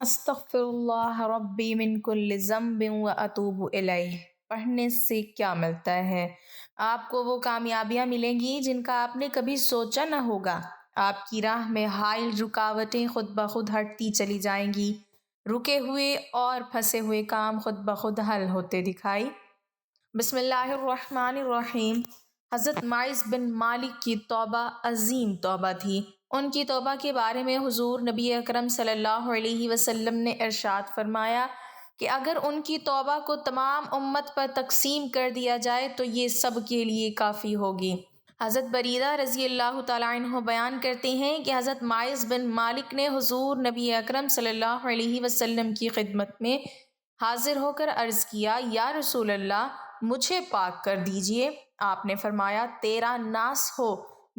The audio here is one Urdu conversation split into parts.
استغفر اللہ ربی من کل ذنب و اتوب الیہ پڑھنے سے کیا ملتا ہے؟ آپ کو وہ کامیابیاں ملیں گی جن کا آپ نے کبھی سوچا نہ ہوگا۔ آپ کی راہ میں حائل رکاوٹیں خود بخود ہٹتی چلی جائیں گی، رکے ہوئے اور پھنسے ہوئے کام خود بخود حل ہوتے دکھائی۔ بسم اللہ الرحمن الرحیم۔ حضرت معاذ بن مالک کی توبہ عظیم توبہ تھی۔ ان کی توبہ کے بارے میں حضور نبی اکرم صلی اللہ علیہ وسلم نے ارشاد فرمایا کہ اگر ان کی توبہ کو تمام امت پر تقسیم کر دیا جائے تو یہ سب کے لیے کافی ہوگی۔ حضرت بریدہ رضی اللہ تعالیٰ عنہ بیان کرتے ہیں کہ حضرت معاذ بن مالک نے حضور نبی اکرم صلی اللہ علیہ وسلم کی خدمت میں حاضر ہو کر عرض کیا، یا رسول اللہ، مجھے پاک کر دیجئے۔ آپ نے فرمایا، تیرا ناس ہو،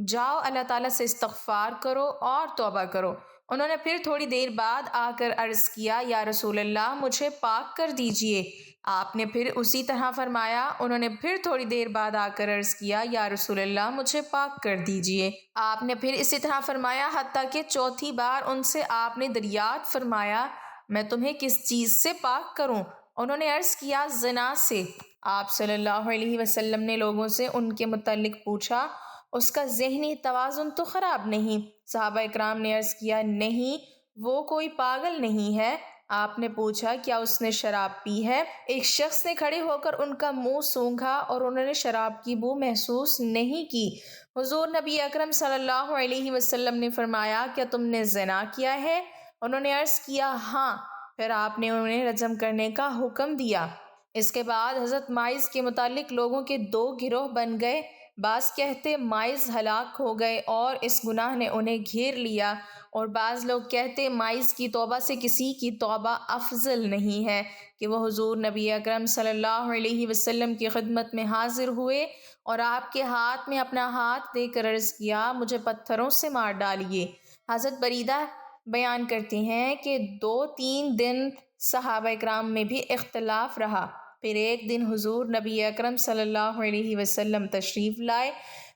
جاؤ اللہ تعالیٰ سے استغفار کرو اور توبہ کرو۔ انہوں نے پھر تھوڑی دیر بعد آ کر عرض کیا، یا رسول اللہ، مجھے پاک کر دیجئے۔ آپ نے پھر اسی طرح فرمایا۔ انہوں نے پھر تھوڑی دیر بعد آ کر عرض کیا، یا رسول اللہ، مجھے پاک کر دیجئے۔ آپ نے پھر اسی طرح فرمایا، حتیٰ کہ چوتھی بار ان سے آپ نے دریافت فرمایا، میں تمہیں کس چیز سے پاک کروں؟ انہوں نے عرض کیا، زنا سے۔ آپ صلی اللہ علیہ وسلم نے لوگوں سے ان کے متعلق پوچھا، اس کا ذہنی توازن تو خراب نہیں؟ صحابہ اکرام نے عرض کیا، نہیں، وہ کوئی پاگل نہیں ہے۔ آپ نے پوچھا، کیا اس نے شراب پی ہے؟ ایک شخص نے کھڑے ہو کر ان کا منہ سونگھا اور انہوں نے شراب کی بو محسوس نہیں کی۔ حضور نبی اکرم صلی اللہ علیہ وسلم نے فرمایا، کیا تم نے زنا کیا ہے؟ انہوں نے عرض کیا، ہاں۔ پھر آپ نے انہیں رجم کرنے کا حکم دیا۔ اس کے بعد حضرت معاذ کے متعلق لوگوں کے دو گروہ بن گئے۔ بعض کہتے معاذ ہلاک ہو گئے اور اس گناہ نے انہیں گھیر لیا، اور بعض لوگ کہتے معاذ کی توبہ سے کسی کی توبہ افضل نہیں ہے کہ وہ حضور نبی اکرم صلی اللہ علیہ وسلم کی خدمت میں حاضر ہوئے اور آپ کے ہاتھ میں اپنا ہاتھ دے کر عرض کیا، مجھے پتھروں سے مار ڈالیے۔ حضرت بریدہ بیان کرتے ہیں کہ 2-3 دن صحابہ اکرام میں بھی اختلاف رہا۔ پھر ایک دن حضور نبی اکرم صلی اللہ علیہ وسلم تشریف لائے۔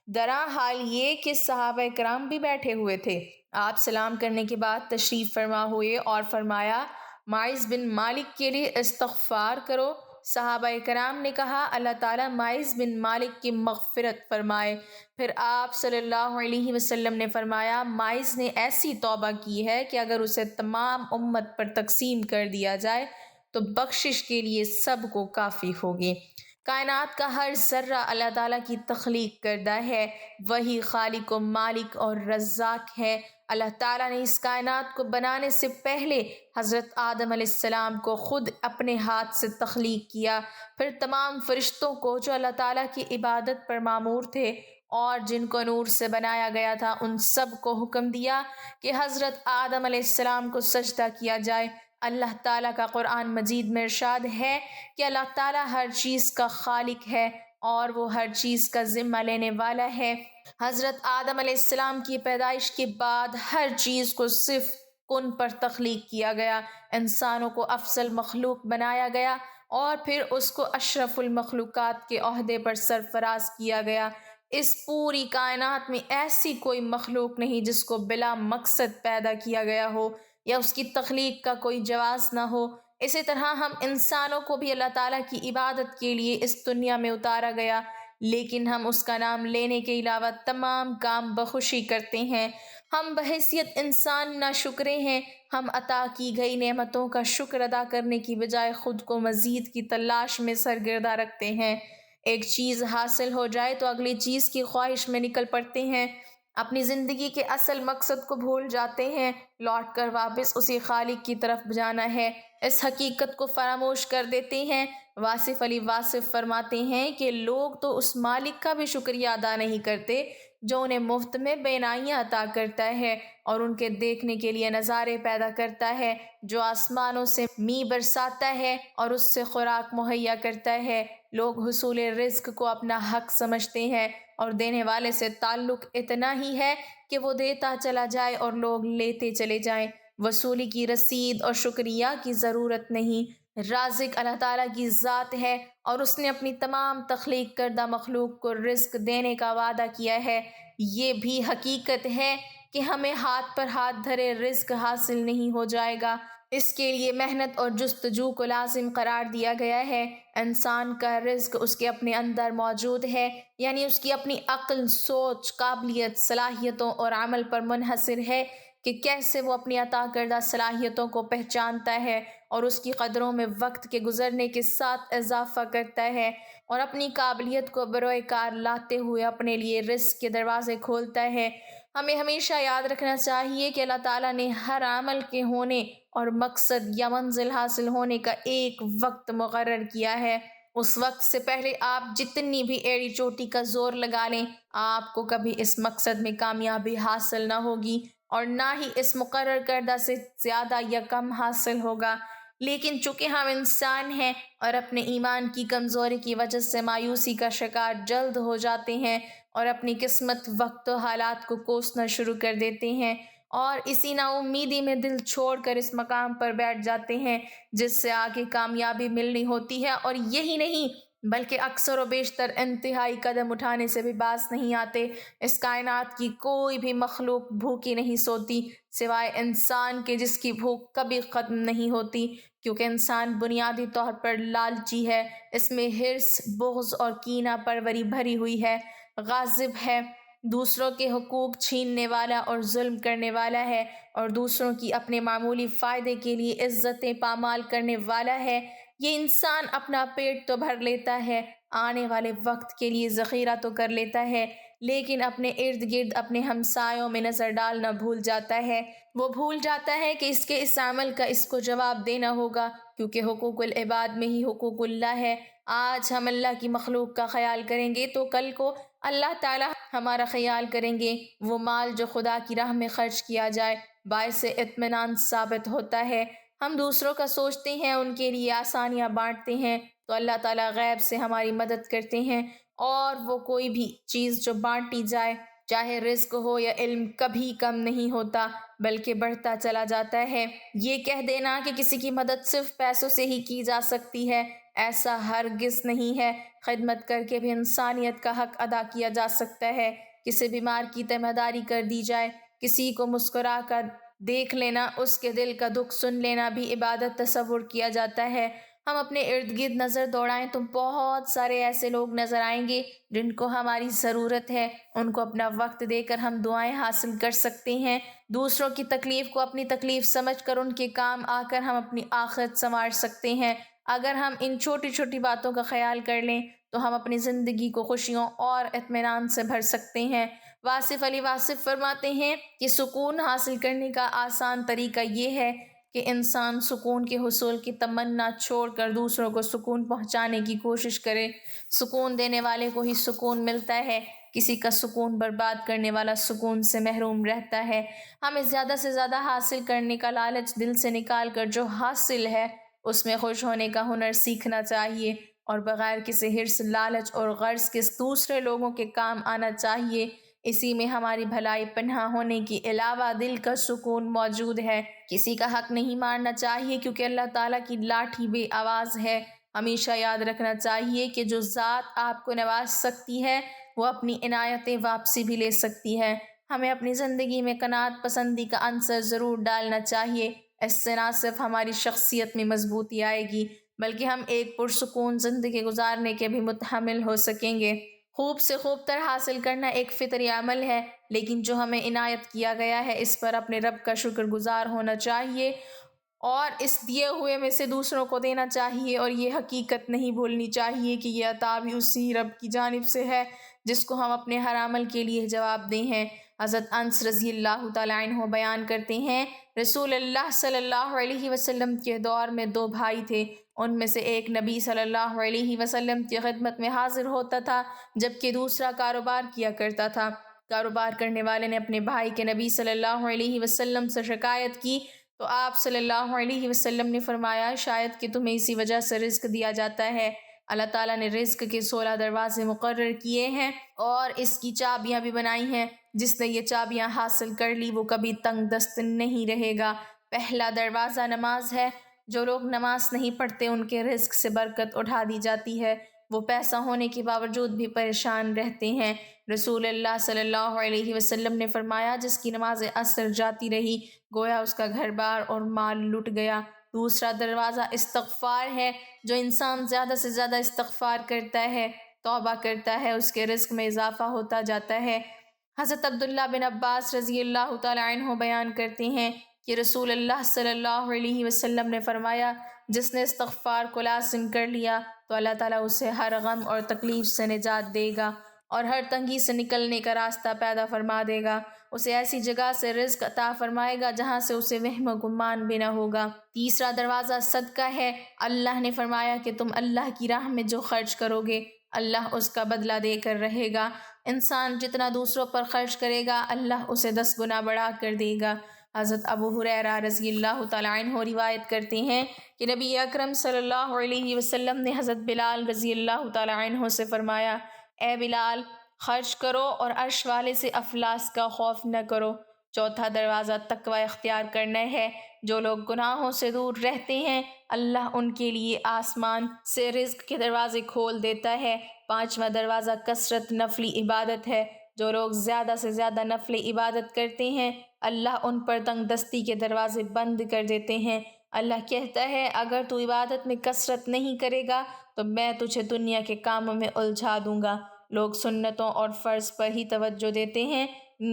درا حال یہ کہ صحابہ اکرام بھی بیٹھے ہوئے تھے۔ آپ سلام کرنے کے بعد تشریف فرما ہوئے اور فرمایا، معاذ بن مالک کے لیے استغفار کرو۔ صحابہ اکرام نے کہا، اللہ تعالیٰ معاذ بن مالک کی مغفرت فرمائے۔ پھر آپ صلی اللہ علیہ وسلم نے فرمایا، معاذ نے ایسی توبہ کی ہے کہ اگر اسے تمام امت پر تقسیم کر دیا جائے تو بخشش کے لیے سب کو کافی ہوگی۔ کائنات کا ہر ذرہ اللہ تعالیٰ کی تخلیق کردہ ہے، وہی خالق و مالک اور رزاق ہے۔ اللہ تعالیٰ نے اس کائنات کو بنانے سے پہلے حضرت آدم علیہ السلام کو خود اپنے ہاتھ سے تخلیق کیا، پھر تمام فرشتوں کو جو اللہ تعالیٰ کی عبادت پر مامور تھے اور جن کو نور سے بنایا گیا تھا، ان سب کو حکم دیا کہ حضرت آدم علیہ السلام کو سجدہ کیا جائے۔ اللہ تعالیٰ کا قرآن مجید میں ارشاد ہے کہ اللہ تعالیٰ ہر چیز کا خالق ہے اور وہ ہر چیز کا ذمہ لینے والا ہے۔ حضرت آدم علیہ السلام کی پیدائش کے بعد ہر چیز کو صرف کن پر تخلیق کیا گیا، انسانوں کو افضل مخلوق بنایا گیا اور پھر اس کو اشرف المخلوقات کے عہدے پر سرفراز کیا گیا۔ اس پوری کائنات میں ایسی کوئی مخلوق نہیں جس کو بلا مقصد پیدا کیا گیا ہو یا اس کی تخلیق کا کوئی جواز نہ ہو۔ اسی طرح ہم انسانوں کو بھی اللہ تعالیٰ کی عبادت کے لیے اس دنیا میں اتارا گیا، لیکن ہم اس کا نام لینے کے علاوہ تمام کام بخوشی کرتے ہیں۔ ہم بحیثیت انسان ناشکرے ہیں۔ ہم عطا کی گئی نعمتوں کا شکر ادا کرنے کی بجائے خود کو مزید کی تلاش میں سرگردہ رکھتے ہیں۔ ایک چیز حاصل ہو جائے تو اگلی چیز کی خواہش میں نکل پڑتے ہیں، اپنی زندگی کے اصل مقصد کو بھول جاتے ہیں۔ لوٹ کر واپس اسی خالق کی طرف جانا ہے، اس حقیقت کو فراموش کر دیتے ہیں۔ واصف علی واصف فرماتے ہیں کہ لوگ تو اس مالک کا بھی شکریہ ادا نہیں کرتے جو انہیں مفت میں بینائیاں عطا کرتا ہے اور ان کے دیکھنے کے لیے نظارے پیدا کرتا ہے، جو آسمانوں سے می برساتا ہے اور اس سے خوراک مہیا کرتا ہے۔ لوگ حصول رزق کو اپنا حق سمجھتے ہیں اور دینے والے سے تعلق اتنا ہی ہے کہ وہ دیتا چلا جائے اور لوگ لیتے چلے جائیں۔ وصولی کی رسید اور شکریہ کی ضرورت نہیں۔ رازق اللہ تعالیٰ کی ذات ہے اور اس نے اپنی تمام تخلیق کردہ مخلوق کو رزق دینے کا وعدہ کیا ہے۔ یہ بھی حقیقت ہے کہ ہمیں ہاتھ پر ہاتھ دھرے رزق حاصل نہیں ہو جائے گا۔ اس کے لیے محنت اور جستجو کو لازم قرار دیا گیا ہے۔ انسان کا رزق اس کے اپنے اندر موجود ہے، یعنی اس کی اپنی عقل، سوچ، قابلیت، صلاحیتوں اور عمل پر منحصر ہے کہ کیسے وہ اپنی عطا کردہ صلاحیتوں کو پہچانتا ہے اور اس کی قدروں میں وقت کے گزرنے کے ساتھ اضافہ کرتا ہے، اور اپنی قابلیت کو بروئے کار لاتے ہوئے اپنے لیے رزق کے دروازے کھولتا ہے۔ ہمیں ہمیشہ یاد رکھنا چاہیے کہ اللہ تعالیٰ نے ہر عمل کے ہونے اور مقصد یا منزل حاصل ہونے کا ایک وقت مقرر کیا ہے۔ اس وقت سے پہلے آپ جتنی بھی ایڑی چوٹی کا زور لگا لیں، آپ کو کبھی اس مقصد میں کامیابی حاصل نہ ہوگی اور نہ ہی اس مقرر کردہ سے زیادہ یا کم حاصل ہوگا۔ لیکن چونکہ ہم انسان ہیں اور اپنے ایمان کی کمزوری کی وجہ سے مایوسی کا شکار جلد ہو جاتے ہیں اور اپنی قسمت، وقت و حالات کو کوسنا شروع کر دیتے ہیں، اور اسی نا امیدی میں دل چھوڑ کر اس مقام پر بیٹھ جاتے ہیں جس سے آگے کامیابی ملنی ہوتی ہے، اور یہی نہیں بلکہ اکثر و بیشتر انتہائی قدم اٹھانے سے بھی باز نہیں آتے۔ اس کائنات کی کوئی بھی مخلوق بھوکی نہیں سوتی سوائے انسان کے، جس کی بھوک کبھی ختم نہیں ہوتی، کیونکہ انسان بنیادی طور پر لالچی ہے۔ اس میں حرص، بغض اور کینہ پروری بھری ہوئی ہے، غاصب ہے، دوسروں کے حقوق چھیننے والا اور ظلم کرنے والا ہے، اور دوسروں کی اپنے معمولی فائدے کے لیے عزتیں پامال کرنے والا ہے۔ یہ انسان اپنا پیٹ تو بھر لیتا ہے، آنے والے وقت کے لیے ذخیرہ تو کر لیتا ہے، لیکن اپنے ارد گرد اپنے ہمسایوں میں نظر ڈالنا بھول جاتا ہے۔ وہ بھول جاتا ہے کہ اس کے اس عمل کا اس کو جواب دینا ہوگا، کیونکہ حقوق العباد میں ہی حقوق اللہ ہے۔ آج ہم اللہ کی مخلوق کا خیال کریں گے تو کل کو اللہ تعالیٰ ہمارا خیال کریں گے۔ وہ مال جو خدا کی راہ میں خرچ کیا جائے باعث اطمینان ثابت ہوتا ہے۔ ہم دوسروں کا سوچتے ہیں، ان کے لیے آسانیاں بانٹتے ہیں، تو اللہ تعالیٰ غیب سے ہماری مدد کرتے ہیں، اور وہ کوئی بھی چیز جو بانٹی جائے، چاہے رزق ہو یا علم، کبھی کم نہیں ہوتا بلکہ بڑھتا چلا جاتا ہے۔ یہ کہہ دینا کہ کسی کی مدد صرف پیسوں سے ہی کی جا سکتی ہے، ایسا ہرگز نہیں ہے۔ خدمت کر کے بھی انسانیت کا حق ادا کیا جا سکتا ہے۔ کسی بیمار کی تیمارداری کر دی جائے، کسی کو مسکرا کر دیکھ لینا، اس کے دل کا دکھ سن لینا بھی عبادت تصور کیا جاتا ہے۔ ہم اپنے ارد گرد نظر دوڑائیں تو بہت سارے ایسے لوگ نظر آئیں گے جن کو ہماری ضرورت ہے، ان کو اپنا وقت دے کر ہم دعائیں حاصل کر سکتے ہیں۔ دوسروں کی تکلیف کو اپنی تکلیف سمجھ کر ان کے کام آ کر ہم اپنی آخرت سنوار سکتے ہیں۔ اگر ہم ان چھوٹی چھوٹی باتوں کا خیال کر لیں تو ہم اپنی زندگی کو خوشیوں اور اطمینان سے بھر سکتے ہیں۔ واصف علی واصف فرماتے ہیں کہ سکون حاصل کرنے کا آسان طریقہ یہ ہے کہ انسان سکون کے حصول کی تمنا چھوڑ کر دوسروں کو سکون پہنچانے کی کوشش کرے۔ سکون دینے والے کو ہی سکون ملتا ہے، کسی کا سکون برباد کرنے والا سکون سے محروم رہتا ہے۔ ہمیں زیادہ سے زیادہ حاصل کرنے کا لالچ دل سے نکال کر جو حاصل ہے اس میں خوش ہونے کا ہنر سیکھنا چاہیے، اور بغیر کسی حرص، لالچ اور غرض کے دوسرے لوگوں کے کام آنا چاہیے۔ اسی میں ہماری بھلائی پنہاں ہونے کے علاوہ دل کا سکون موجود ہے۔ کسی کا حق نہیں مارنا چاہیے، کیونکہ اللہ تعالیٰ کی لاٹھی بے آواز ہے۔ ہمیشہ یاد رکھنا چاہیے کہ جو ذات آپ کو نواز سکتی ہے وہ اپنی عنایتیں واپسی بھی لے سکتی ہے۔ ہمیں اپنی زندگی میں قناعت پسندی کا عنصر ضرور ڈالنا چاہیے۔ اس سے نہ صرف ہماری شخصیت میں مضبوطی آئے گی بلکہ ہم ایک پرسکون زندگی گزارنے کے بھی متحمل ہو سکیں گے۔ خوب سے خوب تر حاصل کرنا ایک فطری عمل ہے، لیکن جو ہمیں عنایت کیا گیا ہے اس پر اپنے رب کا شکر گزار ہونا چاہیے، اور اس دیے ہوئے میں سے دوسروں کو دینا چاہیے، اور یہ حقیقت نہیں بھولنی چاہیے کہ یہ عطا بھی اسی رب کی جانب سے ہے جس کو ہم اپنے ہر عمل کے لیے جواب دہ ہیں۔ حضرت انس رضی اللہ تعالیٰ عنہ بیان کرتے ہیں، رسول اللہ صلی اللہ علیہ وسلم کے دور میں دو بھائی تھے، ان میں سے ایک نبی صلی اللہ علیہ وسلم کی خدمت میں حاضر ہوتا تھا جبکہ دوسرا کاروبار کیا کرتا تھا۔ کاروبار کرنے والے نے اپنے بھائی کے نبی صلی اللہ علیہ وسلم سے شکایت کی تو آپ صلی اللہ علیہ وسلم نے فرمایا، شاید کہ تمہیں اسی وجہ سے رزق دیا جاتا ہے۔ اللہ تعالیٰ نے رزق کے 16 دروازے مقرر کیے ہیں اور اس کی چابیاں بھی بنائی ہیں۔ جس نے یہ چابیاں حاصل کر لی وہ کبھی تنگ دست نہیں رہے گا۔ پہلا دروازہ نماز ہے۔ جو لوگ نماز نہیں پڑھتے ان کے رزق سے برکت اٹھا دی جاتی ہے۔ وہ پیسہ ہونے کے باوجود بھی پریشان رہتے ہیں۔ رسول اللہ صلی اللہ علیہ وسلم نے فرمایا، جس کی نماز عصر جاتی رہی گویا اس کا گھر بار اور مال لٹ گیا۔ دوسرا دروازہ استغفار ہے۔ جو انسان زیادہ سے زیادہ استغفار کرتا ہے، توبہ کرتا ہے، اس کے رزق میں اضافہ ہوتا جاتا ہے۔ حضرت عبداللہ بن عباس رضی اللہ تعالی عنہ بیان کرتے ہیں کہ رسول اللہ صلی اللہ علیہ وسلم نے فرمایا، جس نے استغفار کو لازم کر لیا تو اللہ تعالیٰ اسے ہر غم اور تکلیف سے نجات دے گا اور ہر تنگی سے نکلنے کا راستہ پیدا فرما دے گا۔ اسے ایسی جگہ سے رزق عطا فرمائے گا جہاں سے اسے وہم و گمان بھی نہ ہوگا۔ تیسرا دروازہ صدقہ ہے۔ اللہ نے فرمایا کہ تم اللہ کی راہ میں جو خرچ کرو گے اللہ اس کا بدلہ دے کر رہے گا۔ انسان جتنا دوسروں پر خرچ کرے گا اللہ اسے 10 گنا بڑھا کر دے گا۔ حضرت ابو ہریرہ رضی اللہ تعالیٰ عنہ روایت کرتے ہیں کہ نبی اکرم صلی اللہ علیہ وسلم نے حضرت بلال رضی اللہ تعالیٰ عنہ سے فرمایا، اے بلال، خرچ کرو اور عرش والے سے افلاس کا خوف نہ کرو۔ چوتھا دروازہ تقوی اختیار کرنا ہے۔ جو لوگ گناہوں سے دور رہتے ہیں اللہ ان کے لیے آسمان سے رزق کے دروازے کھول دیتا ہے۔ پانچواں دروازہ کثرت نفلی عبادت ہے۔ جو لوگ زیادہ سے زیادہ نفل عبادت کرتے ہیں اللہ ان پر تنگ دستی کے دروازے بند کر دیتے ہیں۔ اللہ کہتا ہے، اگر تو عبادت میں کثرت نہیں کرے گا تو میں تجھے دنیا کے کاموں میں الجھا دوں گا۔ لوگ سنتوں اور فرض پر ہی توجہ دیتے ہیں،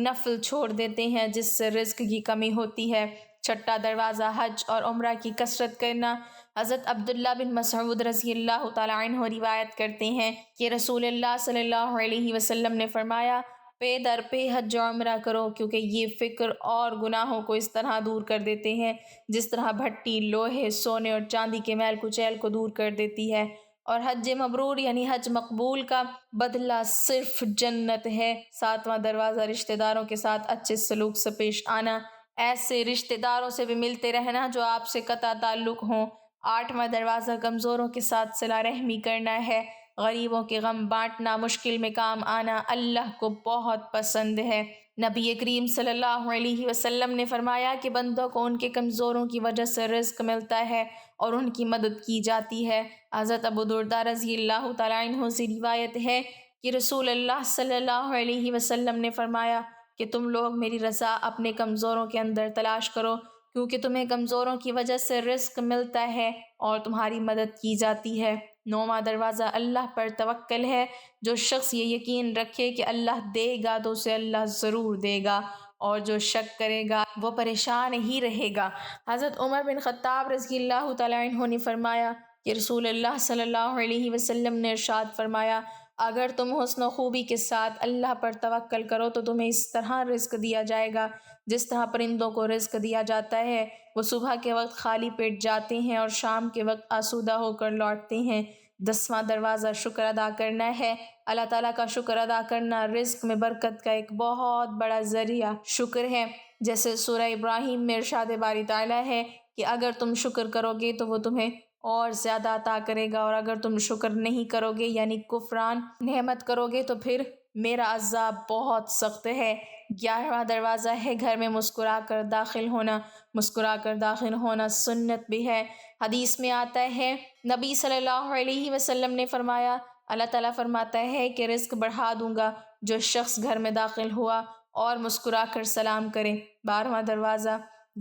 نفل چھوڑ دیتے ہیں جس سے رزق کی کمی ہوتی ہے۔ چھٹا دروازہ حج اور عمرہ کی کثرت کرنا۔ حضرت عبداللہ بن مسعود رضی اللہ تعالیٰ عنہ روایت کرتے ہیں کہ رسول اللہ صلی اللہ علیہ وسلم نے فرمایا، پے در پے حج و عمرہ کرو، کیونکہ یہ فکر اور گناہوں کو اس طرح دور کر دیتے ہیں جس طرح بھٹی لوہے، سونے اور چاندی کے میل کچیل کو دور کر دیتی ہے۔ اور حج مبرور یعنی حج مقبول کا بدلہ صرف جنت ہے۔ ساتواں دروازہ رشتہ داروں کے ساتھ اچھے سلوک سے پیش آنا، ایسے رشتہ داروں سے بھی ملتے رہنا جو آپ سے قطع تعلق ہوں۔ آٹھواں دروازہ کمزوروں کے ساتھ صلہ رحمی کرنا ہے۔ غریبوں کے غم بانٹنا، مشکل میں کام آنا اللہ کو بہت پسند ہے۔ نبی کریم صلی اللہ علیہ وسلم نے فرمایا کہ بندوں کو ان کے کمزوروں کی وجہ سے رزق ملتا ہے اور ان کی مدد کی جاتی ہے۔ حضرت ابو درداء رضی اللہ تعالیٰ عنہ سے روایت ہے کہ رسول اللہ صلی اللہ علیہ وسلم نے فرمایا کہ تم لوگ میری رضا اپنے کمزوروں کے اندر تلاش کرو، کیونکہ تمہیں کمزوروں کی وجہ سے رزق ملتا ہے اور تمہاری مدد کی جاتی ہے۔ نوواں دروازہ اللہ پر توکل ہے۔ جو شخص یہ یقین رکھے کہ اللہ دے گا تو اسے اللہ ضرور دے گا، اور جو شک کرے گا وہ پریشان ہی رہے گا۔ حضرت عمر بن خطاب رضی اللہ تعالیٰ عنہ نے فرمایا کہ رسول اللہ صلی اللہ علیہ وسلم نے ارشاد فرمایا، اگر تم حسن و خوبی کے ساتھ اللہ پر توکل کرو تو تمہیں اس طرح رزق دیا جائے گا جس طرح پرندوں کو رزق دیا جاتا ہے۔ وہ صبح کے وقت خالی پیٹ جاتے ہیں اور شام کے وقت آسودہ ہو کر لوٹتے ہیں۔ 10واں دروازہ شکر ادا کرنا ہے۔ اللہ تعالیٰ کا شکر ادا کرنا رزق میں برکت کا ایک بہت بڑا ذریعہ شکر ہے۔ جیسے سورہ ابراہیم میں ارشاد باری تعالیٰ ہے کہ اگر تم شکر کرو گے تو وہ تمہیں اور زیادہ عطا کرے گا، اور اگر تم شکر نہیں کرو گے یعنی کفران نعمت کرو گے تو پھر میرا عذاب بہت سخت ہے۔ 11واں دروازہ ہے گھر میں مسکرا کر داخل ہونا۔ مسکرا کر داخل ہونا سنت بھی ہے۔ حدیث میں آتا ہے، نبی صلی اللہ علیہ وسلم نے فرمایا، اللہ تعالیٰ فرماتا ہے کہ رزق بڑھا دوں گا جو شخص گھر میں داخل ہوا اور مسکرا کر سلام کرے۔ 12واں دروازہ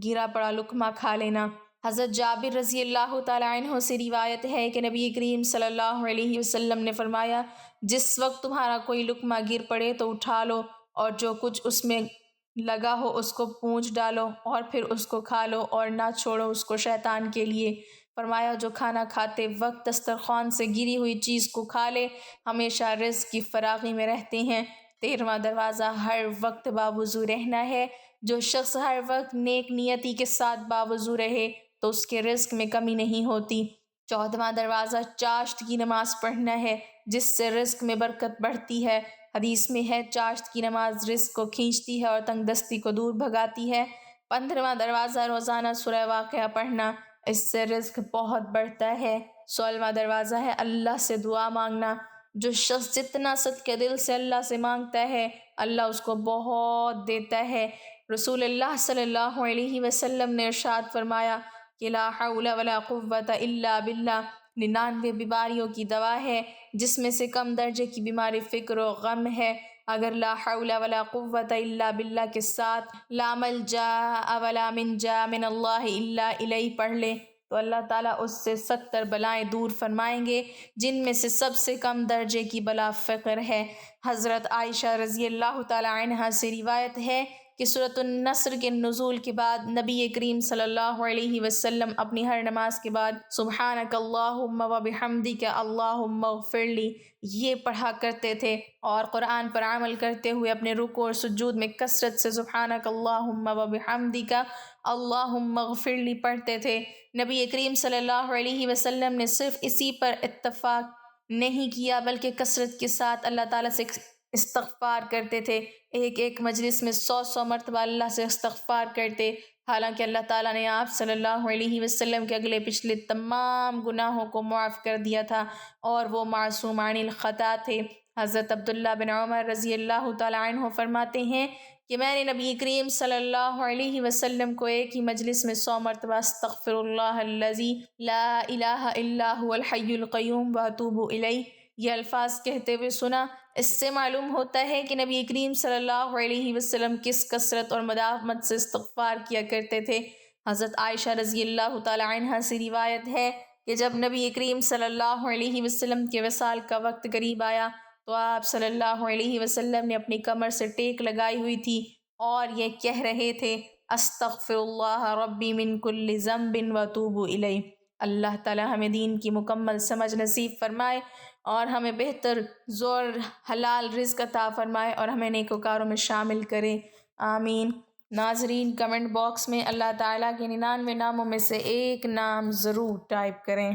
گرا پڑا لقمہ کھا لینا۔ حضرت جابر رضی اللہ تعالیٰ عنہ سے روایت ہے کہ نبی کریم صلی اللہ علیہ وسلم نے فرمایا، جس وقت تمہارا کوئی لقمہ گر پڑے تو اٹھا لو اور جو کچھ اس میں لگا ہو اس کو پونچھ ڈالو اور پھر اس کو کھا لو اور نہ چھوڑو اس کو شیطان کے لیے۔ فرمایا، جو کھانا کھاتے وقت دسترخوان سے گری ہوئی چیز کو کھا لے ہمیشہ رزق کی فراغی میں رہتے ہیں۔ 13واں دروازہ ہر وقت باوضو رہنا ہے۔ جو شخص ہر وقت نیک نیتی کے ساتھ باوضو رہے تو اس کے رزق میں کمی نہیں ہوتی۔ 14واں دروازہ چاشت کی نماز پڑھنا ہے جس سے رزق میں برکت بڑھتی ہے۔ حدیث میں ہے، چاشت کی نماز رزق کو کھینچتی ہے اور تنگ دستی کو دور بھگاتی ہے۔ 15واں دروازہ روزانہ سورہ واقعہ پڑھنا، اس سے رزق بہت بڑھتا ہے۔ 16واں دروازہ ہے اللہ سے دعا مانگنا۔ جو شخص جتنا صدقہ دل سے اللہ سے مانگتا ہے اللہ اس کو بہت دیتا ہے۔ رسول اللہ صلی اللہ علیہ وسلم نے ارشاد فرمایا کہ لا حول ولا قوت الا باللہ 99 بیماریوں کی دوا ہے، جس میں سے کم درجے کی بیماری فکر و غم ہے، اگر لا حول ولا قوت الا باللہ کے ساتھ لا ملجا ولا منجا من اللہ الا الیہ پڑھ لے تو اللہ تعالیٰ اس سے 70 بلائیں دور فرمائیں گے، جن میں سے سب سے کم درجے کی بلا فقر ہے۔ حضرت عائشہ رضی اللہ تعالی عنہا سے روایت ہے کہ سورۃ النصر کے نزول کے بعد نبی کریم صلی اللہ علیہ وسلم اپنی ہر نماز کے بعد سبحانک اللہم و بحمدک اللہم اغفر لی یہ پڑھا کرتے تھے، اور قرآن پر عمل کرتے ہوئے اپنے رکوع اور سجود میں کثرت سے سبحانک اللہم و بحمدک اللہم اغفر لی پڑھتے تھے۔ نبی کریم صلی اللہ علیہ وسلم نے صرف اسی پر اتفاق نہیں کیا بلکہ کثرت کے ساتھ اللہ تعالیٰ سے استغفار کرتے تھے، ایک مجلس میں 100 مرتبہ اللہ سے استغفار کرتے، حالانکہ اللہ تعالیٰ نے آپ صلی اللہ علیہ وسلم کے اگلے پچھلے تمام گناہوں کو معاف کر دیا تھا اور وہ معصوم عن الخطا تھے۔ حضرت عبداللہ بن عمر رضی اللہ تعالیٰ عنہ فرماتے ہیں کہ میں نے نبی کریم صلی اللہ علیہ وسلم کو ایک ہی مجلس میں 100 مرتبہ استغفر اللہ الذی لا الہ الا هو الحی القیوم واتوب الیہ یہ الفاظ کہتے ہوئے سنا۔ اس سے معلوم ہوتا ہے کہ نبی کریم صلی اللہ علیہ وسلم کس کثرت اور مداومت سے استغفار کیا کرتے تھے۔ حضرت عائشہ رضی اللہ تعالی عنہا سے روایت ہے کہ جب نبی کریم صلی اللہ علیہ وسلم کے وصال کا وقت قریب آیا تو آپ صلی اللہ علیہ وسلم نے اپنی کمر سے ٹیک لگائی ہوئی تھی اور یہ کہہ رہے تھے استغفر اللہ ربی من کل ذنب واتوب الیہ۔ اللہ تعالی ہمیں دین کی مکمل سمجھ نصیب فرمائے اور ہمیں بہتر زور حلال رزق عطا فرمائے اور ہمیں نیکوکاروں میں شامل کرے، آمین۔ ناظرین کمنٹ باکس میں اللہ تعالیٰ کے 99 ناموں میں سے ایک نام ضرور ٹائپ کریں۔